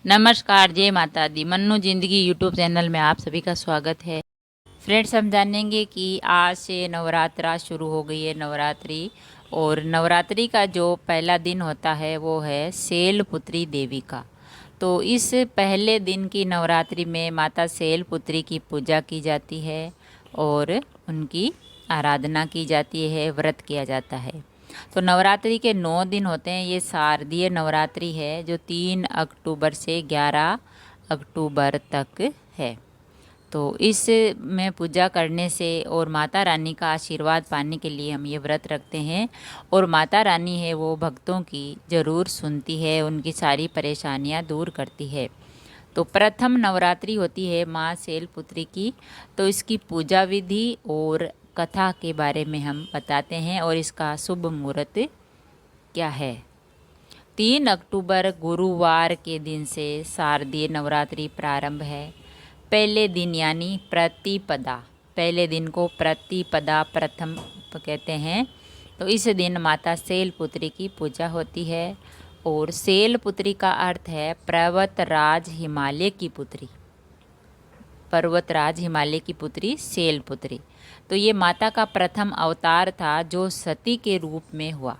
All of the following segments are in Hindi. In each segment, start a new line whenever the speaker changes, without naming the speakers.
नमस्कार, जय माता दी। मन्नू जिंदगी यूट्यूब चैनल में आप सभी का स्वागत है। फ्रेंड्स, हम जानेंगे कि आज से नवरात्रा शुरू हो गई है, नवरात्रि। और नवरात्रि का जो पहला दिन होता है वो है शैलपुत्री देवी का। तो इस पहले दिन की नवरात्रि में माता शैलपुत्री की पूजा की जाती है और उनकी आराधना की जाती है, व्रत किया जाता है। तो नवरात्रि के 9 दिन होते हैं। ये शारदीय नवरात्रि है जो 3 अक्टूबर से 11 अक्टूबर तक है। तो इस में पूजा करने से और माता रानी का आशीर्वाद पाने के लिए हम ये व्रत रखते हैं। और माता रानी है वो भक्तों की ज़रूर सुनती है, उनकी सारी परेशानियां दूर करती है। तो प्रथम नवरात्रि होती है माँ शैलपुत्री की। तो इसकी पूजा विधि और कथा के बारे में हम बताते हैं और इसका शुभ मुहूर्त क्या है। 3 अक्टूबर गुरुवार के दिन से शारदीय नवरात्रि प्रारंभ है। पहले दिन यानी प्रतिपदा, पहले दिन को प्रतिपदा प्रथम कहते हैं। तो इस दिन माता शैलपुत्री की पूजा होती है। और शैलपुत्री का अर्थ है पर्वतराज हिमालय की पुत्री। पर्वतराज हिमालय की पुत्री शैलपुत्री। तो ये माता का प्रथम अवतार था जो सती के रूप में हुआ।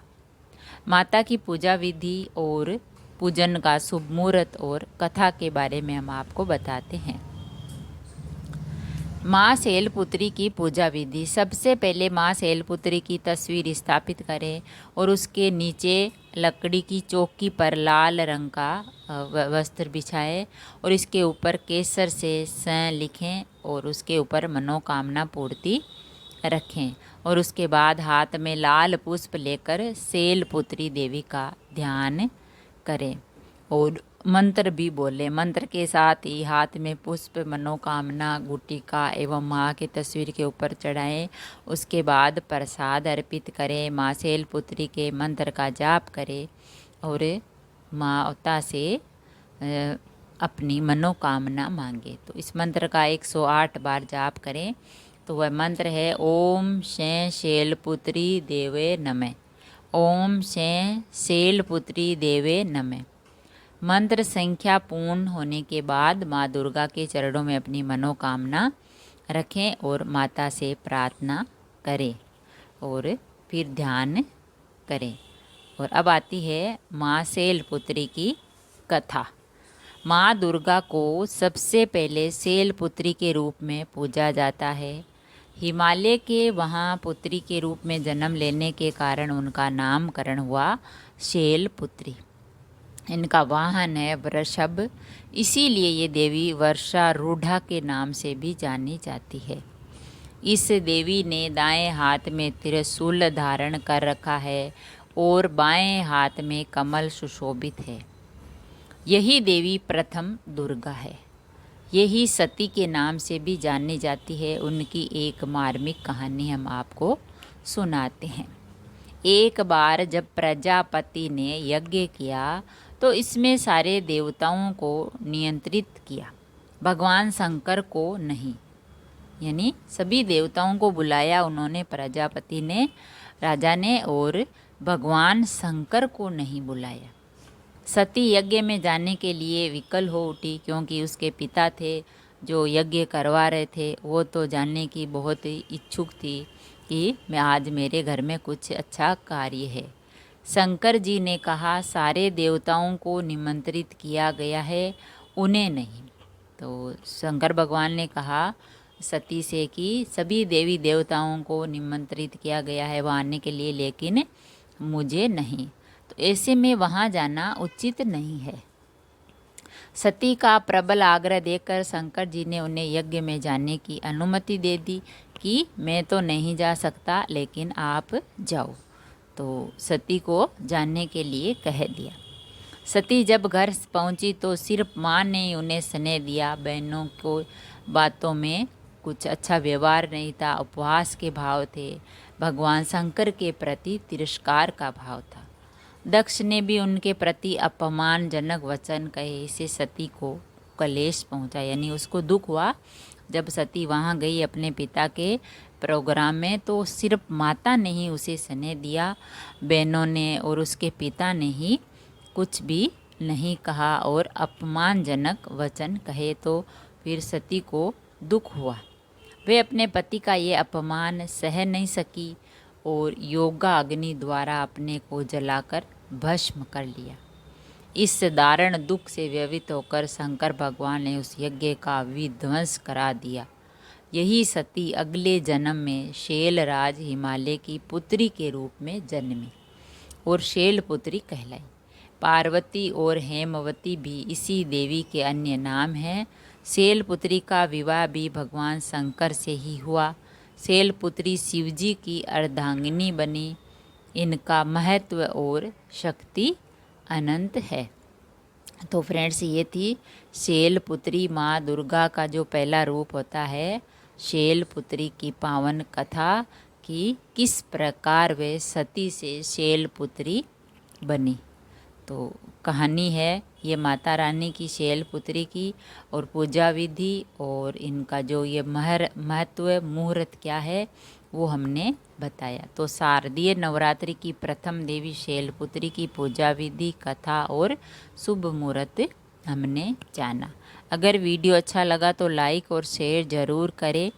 माता की पूजा विधि और पूजन का शुभ मुहूर्त और कथा के बारे में हम आपको बताते हैं। माँ शैलपुत्री की पूजा विधि। सबसे पहले माँ शैलपुत्री की तस्वीर स्थापित करें और उसके नीचे लकड़ी की चौकी पर लाल रंग का वस्त्र बिछाएं और इसके ऊपर केसर से स लिखें और उसके ऊपर मनोकामना पूर्ति रखें। और उसके बाद हाथ में लाल पुष्प लेकर शैलपुत्री देवी का ध्यान करें और मंत्र भी बोलें। मंत्र के साथ ही हाथ में पुष्प, मनोकामना, गुटिका एवं माँ की तस्वीर के ऊपर चढ़ाएं। उसके बाद प्रसाद अर्पित करें। माँ शैलपुत्री के मंत्र का जाप करें और माता से अपनी मनोकामना मांगे। तो इस मंत्र का 108 बार जाप करें। तो वह मंत्र है ओम शै शैलपुत्री देवे नमः। ओम शै शैलपुत्री देवे नमः। मंत्र संख्या पूर्ण होने के बाद माँ दुर्गा के चरणों में अपनी मनोकामना रखें और माता से प्रार्थना करें और फिर ध्यान करें। और अब आती है माँ शैलपुत्री की कथा। माँ दुर्गा को सबसे पहले शैलपुत्री के रूप में पूजा जाता है। हिमालय के वहाँ पुत्री के रूप में जन्म लेने के कारण उनका नामकरण हुआ शैलपुत्री। इनका वाहन है वृषभ, इसीलिए ये देवी वर्षारूढ़ा के नाम से भी जानी जाती है। इस देवी ने दाएं हाथ में त्रिशूल धारण कर रखा है और बाएं हाथ में कमल सुशोभित है। यही देवी प्रथम दुर्गा है। यही सती के नाम से भी जानी जाती है। उनकी एक मार्मिक कहानी हम आपको सुनाते हैं। एक बार जब प्रजापति ने यज्ञ किया तो इसमें सारे देवताओं को नियंत्रित किया, भगवान शंकर को नहीं। यानी सभी देवताओं को बुलाया उन्होंने, प्रजापति ने, राजा ने, और भगवान शंकर को नहीं बुलाया। सती यज्ञ में जाने के लिए विकल हो उठी क्योंकि उसके पिता थे जो यज्ञ करवा रहे थे। वो तो जानने की बहुत इच्छुक थी कि मैं आज मेरे घर में कुछ अच्छा कार्य है। शंकर जी ने कहा सारे देवताओं को निमंत्रित किया गया है, उन्हें नहीं। तो शंकर भगवान ने कहा सती से कि सभी देवी देवताओं को निमंत्रित किया गया है वहाँ आने के लिए, लेकिन मुझे नहीं। तो ऐसे में वहाँ जाना उचित नहीं है। सती का प्रबल आग्रह देखकर शंकर जी ने उन्हें यज्ञ में जाने की अनुमति दे दी कि मैं तो नहीं जा सकता, लेकिन आप जाओ। तो सती को जानने के लिए कह दिया। सती जब घर पहुंची तो सिर्फ माँ ने उन्हें स्नेह दिया। बहनों को बातों में कुछ अच्छा व्यवहार नहीं था, उपवास के भाव थे, भगवान शंकर के प्रति तिरस्कार का भाव था। दक्ष ने भी उनके प्रति अपमानजनक वचन कहे। इससे सती को कलेश पहुंचा, यानी उसको दुख हुआ। जब सती वहाँ गई अपने पिता के प्रोग्राम में तो सिर्फ माता ने ही उसे स्नेह दिया, बहनों ने और उसके पिता ने ही कुछ भी नहीं कहा और अपमानजनक वचन कहे तो फिर सती को दुख हुआ। वे अपने पति का ये अपमान सह नहीं सकी और योगा अग्नि द्वारा अपने को जलाकर भस्म कर लिया। इस दारुण दुख से व्यथित होकर शंकर भगवान ने उस यज्ञ का विध्वंस करा दिया। यही सती अगले जन्म में शैलराज हिमालय की पुत्री के रूप में जन्मी और शैलपुत्री कहलाई। पार्वती और हेमवती भी इसी देवी के अन्य नाम हैं। शैलपुत्री का विवाह भी भगवान शंकर से ही हुआ। शैलपुत्री शिवजी की अर्धांगिनी बनी। इनका महत्व और शक्ति अनंत है। तो फ्रेंड्स, ये थी शैलपुत्री माँ दुर्गा का जो पहला रूप होता है, शैलपुत्री की पावन कथा कि किस प्रकार वे सती से शैलपुत्री बनी। तो कहानी है ये माता रानी की, शैलपुत्री की, और पूजा विधि और इनका जो ये महत्व मुहूर्त क्या है वो हमने बताया। तो शारदीय नवरात्रि की प्रथम देवी शैलपुत्री की पूजा विधि, कथा और शुभ मुहूर्त हमने जाना। अगर वीडियो अच्छा लगा तो लाइक और शेयर ज़रूर करें।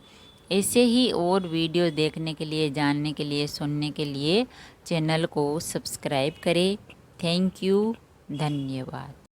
ऐसे ही और वीडियो देखने के लिए, जानने के लिए, सुनने के लिए चैनल को सब्सक्राइब करें। थैंक यू, धन्यवाद।